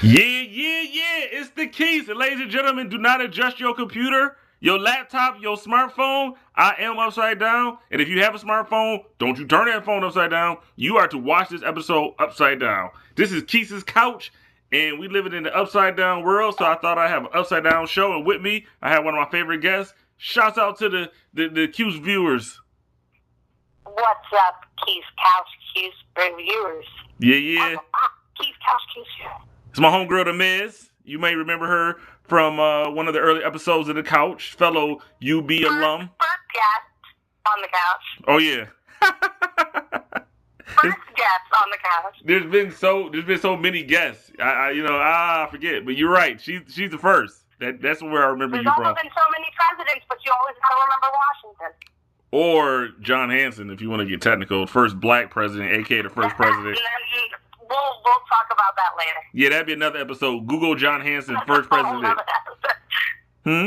Yeah. It's the Quis. And ladies and gentlemen, do not adjust your computer, your laptop, your smartphone. I am upside down. And if you have a smartphone, don't you turn that phone upside down. You are to watch this episode upside down. This is Quis's Couch, and we live in the upside down world. So I thought I'd have an upside down show. And with me, I have one of my favorite guests. Shouts out to the Qouch viewers. What's up, Qis Couch reviewers? Yeah. Qis Couch. It's my homegirl, The Miz. You may remember her from one of the early episodes of The Couch, fellow UB alum. First guest on the couch. Oh yeah. First guest on the couch. There's been so many guests. I forget, but you're right. She's the first. That's where I remember There's you also from. been so many presidents, but you always gotta remember Washington. Or John Hanson, if you want to get technical, first black president, aka the first president. We'll talk about that later. Yeah, that'd be another episode. Google John Hanson, first president. That's a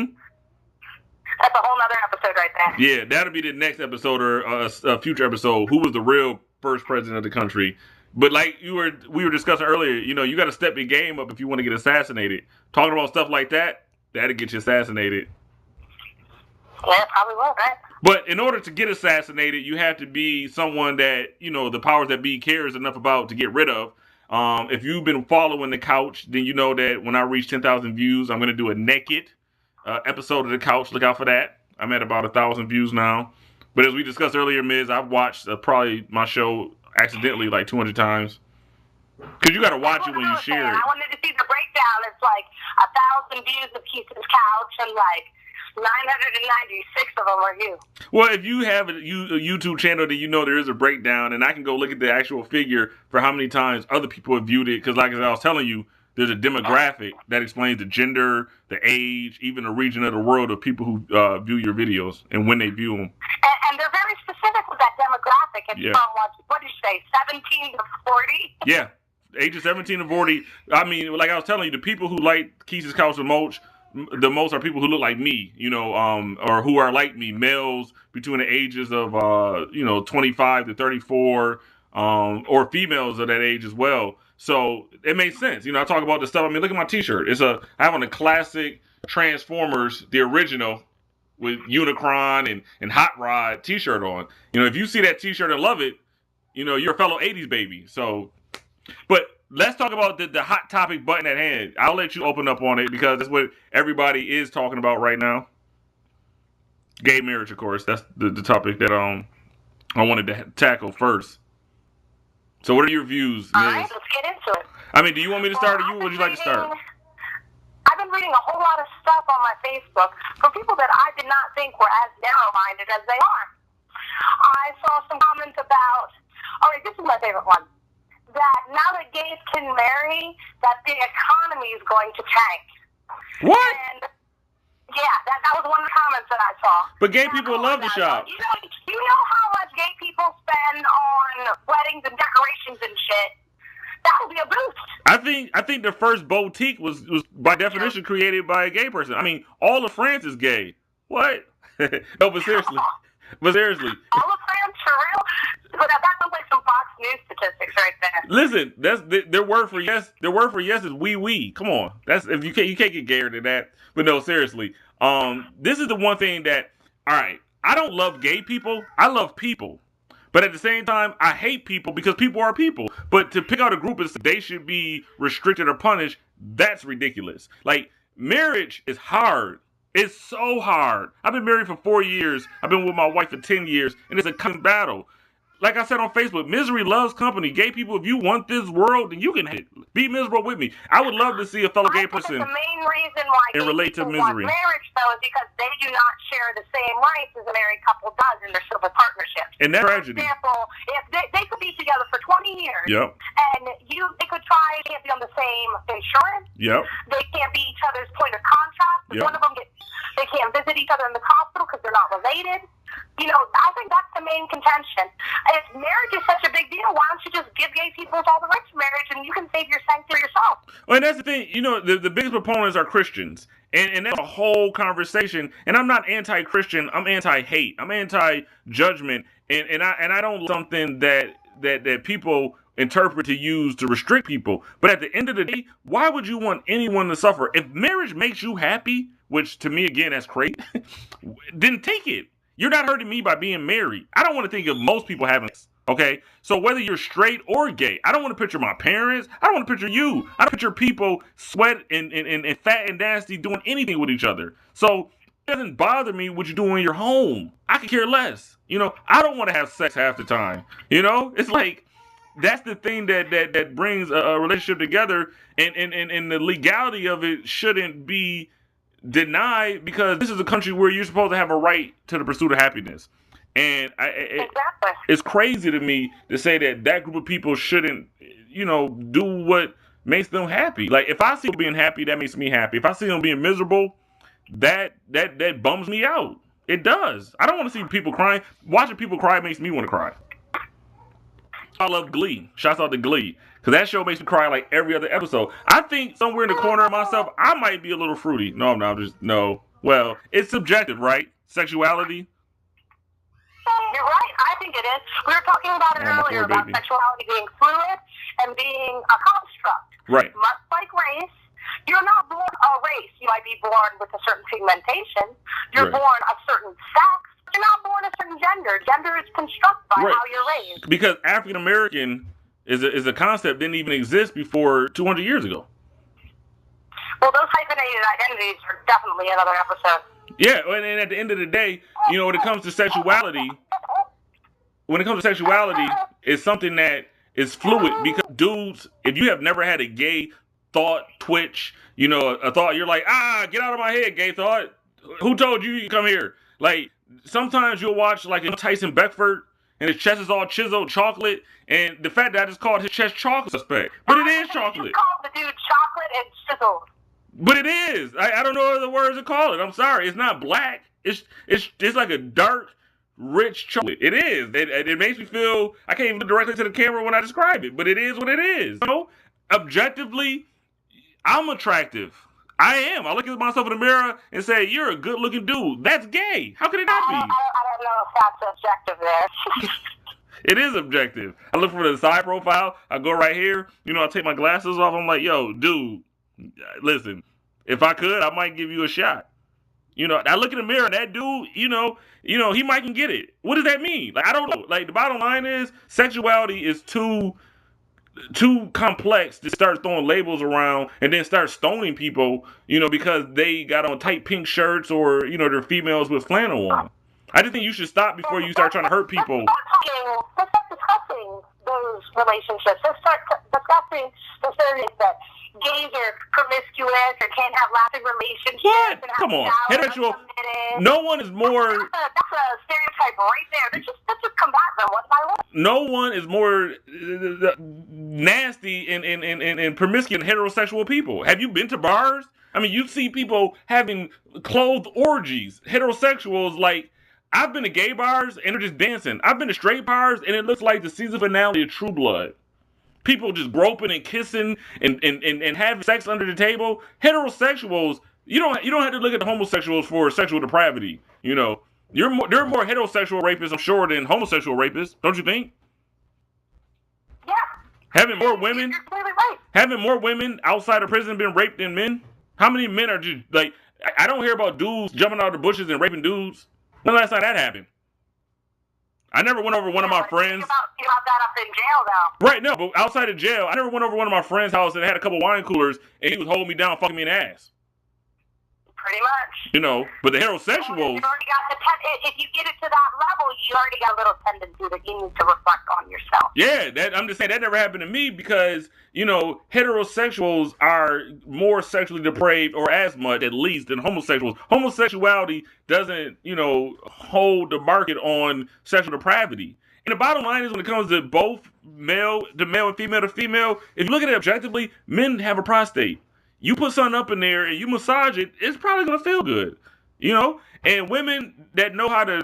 whole nother episode right there. Yeah, that'll be the next episode or a future episode. Who was the real first president of the country? But like we were discussing earlier, you got to step your game up if you want to get assassinated. Talking about stuff like that'll get you assassinated. Yeah, probably will, right? But in order to get assassinated, you have to be someone that, the powers that be cares enough about to get rid of. If you've been following The Couch, then you know that when I reach 10,000 views, I'm going to do a naked episode of The Couch. Look out for that. I'm at about 1,000 views now. But as we discussed earlier, Miz, I've watched probably my show accidentally like 200 times. Because you got to watch it when you share it. I wanted to see the breakdown. It's like 1,000 views of Qis's Couch and like 996 of them are you. Well, if you have a YouTube channel, then you know there is a breakdown, and I can go look at the actual figure for how many times other people have viewed it. Because, like I was telling you, there's a demographic that explains the gender, the age, even the region of the world of people who view your videos and when they view them. And they're very specific with that demographic. It's from what did you say, 17 to 40? Yeah, ages 17 to 40. I mean, like I was telling you, the people who like Qis's Couch the most are people who look like me, or who are like me, males between the ages of 25 to 34, or females of that age as well. So it makes sense. I talk about the stuff. I mean, look at my T-shirt. I have on a classic Transformers, the original, with Unicron and Hot Rod T-shirt on. If you see that T-shirt and love it, you're a fellow 80s baby. So, but let's talk about the hot topic button at hand. I'll let you open up on it because that's what everybody is talking about right now. Gay marriage, of course. That's the topic that I wanted to tackle first. So what are your views, Miz? All right, let's get into it. I mean, do you want me to start or would you like to start? I've been reading a whole lot of stuff on my Facebook from people that I did not think were as narrow-minded as they are. I saw some comments about, all right, this is my favorite one, that now that gays can marry, that the economy is going to tank. What? And yeah, that was one of the comments that I saw. But gay people love to shop. You know how much gay people spend on weddings and decorations and shit? That would be a boost. I think the first boutique was by definition created by a gay person. I mean, all of France is gay. What? No, but seriously. All of France, for real? But that sounds like some Fox News statistics right there. Listen, that's their word for yes. Their word for yes is wee. Come on, that's if you can't get gayer than that. But no, seriously, this is the one thing that, all right, I don't love gay people. I love people, but at the same time, I hate people because people are people. But to pick out a group and say they should be restricted or punished, that's ridiculous. Like, marriage is hard. It's so hard. I've been married for 4 years. I've been with my wife for 10 years, and it's a constant battle. Like I said on Facebook, misery loves company. Gay people, if you want this world, then you can be miserable with me. I would love to see a fellow gay person the main reason why and relate to misery. Marriage, though, is because they do not share the same rights as a married couple does in their civil partnerships. And that's tragedy. For example, if they could be together for 20 years, yep, and they could try, can't be on the same insurance. Yep. They can't be each other's point of contact. Yep. One of them they can't visit each other in the hospital because they're not related. I think that's the main contention. If marriage is such a big deal, why don't you just give gay people all the rights of marriage and you can save your sanctity yourself? Well, and that's the thing. The biggest proponents are Christians. And that's a whole conversation. And I'm not anti-Christian. I'm anti-hate. I'm anti-judgment. And I don't something that people interpret to use to restrict people. But at the end of the day, why would you want anyone to suffer? If marriage makes you happy, which to me, again, that's great, then take it. You're not hurting me by being married. I don't want to think of most people having this. Okay, so whether you're straight or gay, I don't want to picture my parents. I don't want to picture you. I don't picture people sweat and fat and nasty doing anything with each other. So it doesn't bother me what you do in your home. I could care less. I don't want to have sex half the time. It's like that's the thing that brings a relationship together, and the legality of it shouldn't be denied, because this is a country where you're supposed to have a right to the pursuit of happiness. And it's crazy to me to say that group of people shouldn't, do what makes them happy. Like, if I see them being happy, that makes me happy. If I see them being miserable, that bums me out. It does. I don't want to see people crying. Watching people cry makes me want to cry. I love Glee. Shouts out to Glee. Because that show makes me cry like every other episode. I think somewhere in the corner of myself, I might be a little fruity. No, I'm not. No. Well, it's subjective, right? Sexuality. You're right. I think it is. We were talking about it earlier about sexuality being fluid and being a construct. Right. Much like race, you're not born a race. You might be born with a certain pigmentation. You're born a certain sex. You're not born a certain gender. Gender is constructed by how you're raised. Because African American is a concept that didn't even exist before 200 years ago. Well, those hyphenated identities are definitely another episode. Yeah, and at the end of the day, when it comes to sexuality, it's something that is fluid. Because dudes, if you have never had a gay thought twitch, a thought, you're like, get out of my head, gay thought. Who told you come here? Like, sometimes you'll watch like Tyson Beckford, and his chest is all chiseled chocolate, and the fact that I just called his chest chocolate suspect, but it is chocolate. You called the dude chocolate and chiseled. But it is. I don't know other words to call it. I'm sorry. It's not black. It's like a dark, rich chocolate. It is. It makes me feel. I can't even look directly to the camera when I describe it. But it is what it is. Objectively, I'm attractive. I am. I look at myself in the mirror and say, "You're a good-looking dude." That's gay. How could it not be? I don't know if that's objective there. It is objective. I look for the side profile. I go right here. I take my glasses off. I'm like, "Yo, dude. Listen, if I could, I might give you a shot." I look in the mirror and that dude, he might can get it. What does that mean? Like, I don't know. Like, the bottom line is sexuality is too complex to start throwing labels around and then start stoning people, because they got on tight pink shirts or, they're females with flannel on. I just think you should stop before you start trying to hurt people. Let's start discussing those relationships. Let's start discussing the stereotype that gays are promiscuous or can't have lasting relationships. What? Come on. Heterosexual. No one is more. That's a stereotype right there. Let's just combat them one by one. No one is more nasty and promiscuous than heterosexual people. Have you been to bars? I mean, you see people having clothed orgies. Heterosexuals, like, I've been to gay bars and they're just dancing. I've been to straight bars and it looks like the season finale of True Blood. People just groping and kissing and having sex under the table. Heterosexuals, you don't have to look at the homosexuals for sexual depravity. There are more heterosexual rapists, I'm sure, than homosexual rapists. Don't you think? Yeah. Having more women, you're completely right. Having more women outside of prison been raped than men. How many men are just like? I don't hear about dudes jumping out of the bushes and raping dudes. When last time that happened? I never went over one of my friends. You got that up in jail, though. Right, no, but outside of jail, I never went over one of my friends' house and had a couple wine coolers, and he was holding me down, fucking me in the ass. Pretty much. But the heterosexuals. You already got if you get it to that level, you already got a little tendency that you need to reflect on yourself. Yeah, I'm just saying that never happened to me because, heterosexuals are more sexually depraved, or as much at least, than homosexuals. Homosexuality doesn't, hold the market on sexual depravity. And the bottom line is, when it comes to both male to male and female to female, if you look at it objectively, men have a prostate. You put something up in there and you massage it, it's probably going to feel good, And women that know how to,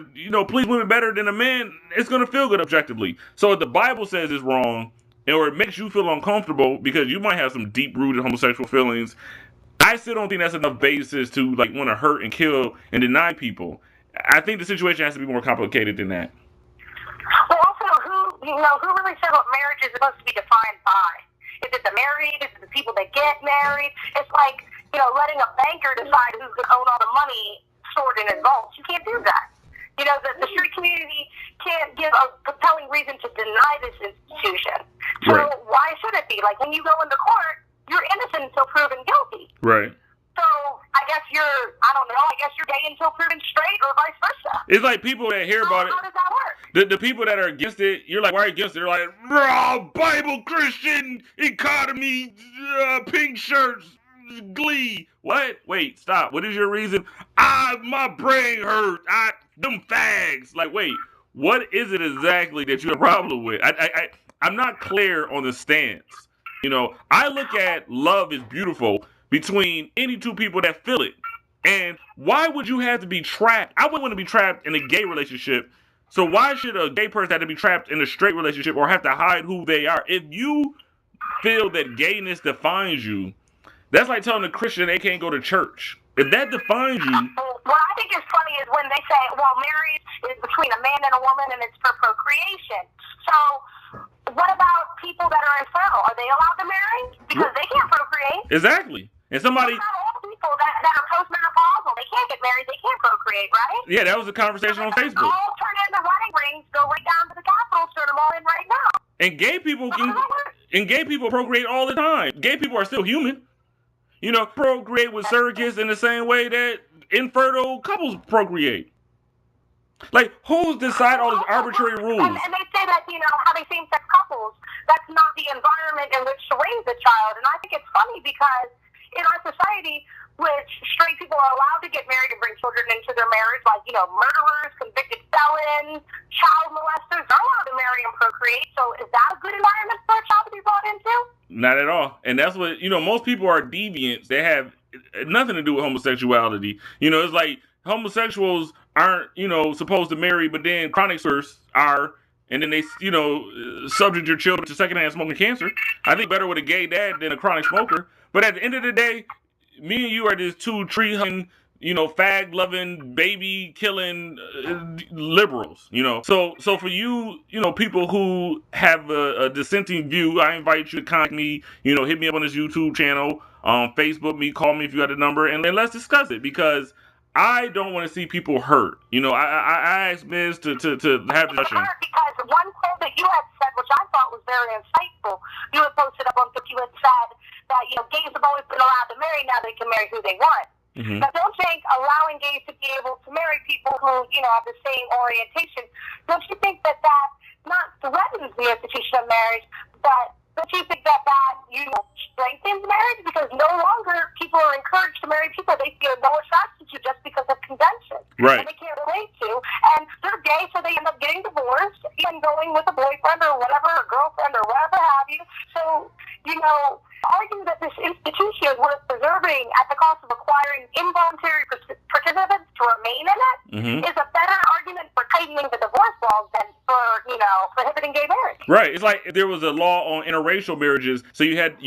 please women better than a man, it's going to feel good objectively. So if the Bible says it's wrong, or it makes you feel uncomfortable because you might have some deep-rooted homosexual feelings, I still don't think that's enough basis to, want to hurt and kill and deny people. I think the situation has to be more complicated than that. Well, also, who really said what marriage is supposed to be defined by? Is it the married? Is it the people that get married? It's like, letting a banker decide who's going to own all the money stored in his vaults. You can't do that. The street community can't give a compelling reason to deny this institution. So why should it be? Like, when you go into court, you're innocent until proven guilty. Right. So I guess you're gay until proven straight, or vice versa. It's like people that hear about it. How does that work? The people that are against it, you're like, why are you against it? They're like, raw Bible Christian economy, pink shirts, glee. What? Wait, stop. What is your reason? My brain hurt. Them fags. Like, wait, what is it exactly that you have a problem with? I'm not clear on the stance. I look at love is beautiful between any two people that feel it. And why would you have to be trapped? I wouldn't want to be trapped in a gay relationship. So why should a gay person have to be trapped in a straight relationship or have to hide who they are? If you feel that gayness defines you, that's like telling a Christian they can't go to church. If that defines you... What I think is funny is when they say, well, marriage is between a man and a woman and it's for procreation. So what about people that are infertile? Are they allowed to marry? Because they can't procreate. Exactly. And somebody... What about all people that are postmenopausal? They can't get married. They can't procreate, right? Yeah, that was a conversation on Facebook. All turn into wedding rings. Go right down to the Capitol. Turn them all in right now. And gay people procreate all the time. Gay people are still human. Procreate with surrogates in the same way that infertile couples procreate. Like, who's decide all these arbitrary rules? And they say that, having same-sex couples, that's not the environment in which to raise a child. And I think it's funny because in our society, which straight people are allowed to get married and bring children into their marriage, like, murderers, convicted felons, child molesters, they're allowed to marry and procreate. So is that a good environment for a child to be brought into? Not at all. And that's what, most people are deviants. They have nothing to do with homosexuality. It's like homosexuals aren't, supposed to marry, but then chronic smokers are, and then they, subject your children to secondhand smoking cancer. I think better with a gay dad than a chronic smoker. But at the end of the day, me and you are just two tree-hugging, fag-loving, baby-killing liberals, So for you, people who have a dissenting view, I invite you to contact me, hit me up on this YouTube channel, Facebook me, call me if you got a number, and let's discuss it, because I don't want to see people hurt. I asked Ms. to have discussion. Because one quote that you had said, which I thought was very insightful, you had posted up on Facebook, you had said that, gays have always been allowed to marry, now they can marry who they want. Mm-hmm. Now, don't you think allowing gays to be able to marry people who, have the same orientation, don't you think that not threatens the institution of marriage, but don't you think that strengthens marriage? Because no longer people are encouraged to marry people they feel no attraction to just because of convention. Right. And they can't relate to. And they're gay, so they end up getting divorced and going with a boyfriend or whatever, a girlfriend or whatever have you. So, argue that this institution is worth preserving at the cost of acquiring involuntary participants to remain in it is a better argument for tightening the divorce laws than for, prohibiting gay marriage. Right. It's like if there was a law on interracial marriages, so you had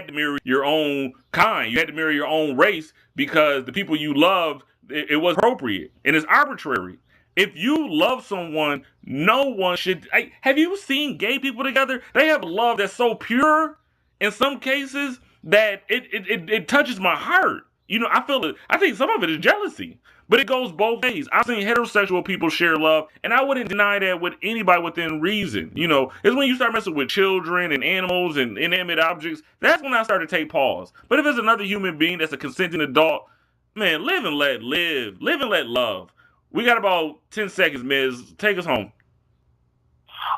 to marry your own kind. You had to marry your own race because the people you loved, it was appropriate. And it's arbitrary. If you love someone, no one should... have you seen gay people together? They have love that's so pure in some cases that it touches my heart. I feel it. I think some of it is jealousy, but it goes both ways. I've seen heterosexual people share love, and I wouldn't deny that with anybody within reason. It's when you start messing with children and animals and inanimate objects, that's when I start to take pause. But if it's another human being that's a consenting adult, man, live and let live. Live and let love. We got about 10 seconds, Ms. Take us home.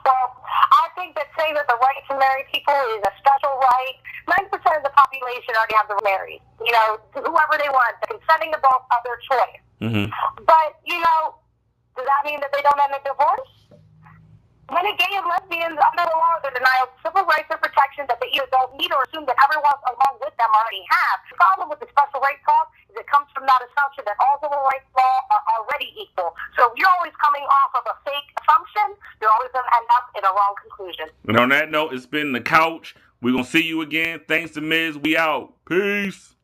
Well, I think that saying that the right to marry people is a special right. 90% of the population already have the married. Whoever they want, the consenting adult of their choice. Mm-hmm. But, does that mean that they don't end a divorce? When a gay and lesbians under the law are denied civil rights and protections that they either don't need or assume that everyone along with them already have. The problem with the special rights law is it comes from that assumption that all civil rights law are already equal. So if you're always coming off of a fake assumption, you're always going to end up in a wrong conclusion. And on that note, it's been the Couch. We're going to see you again. Thanks to Miz. We out. Peace.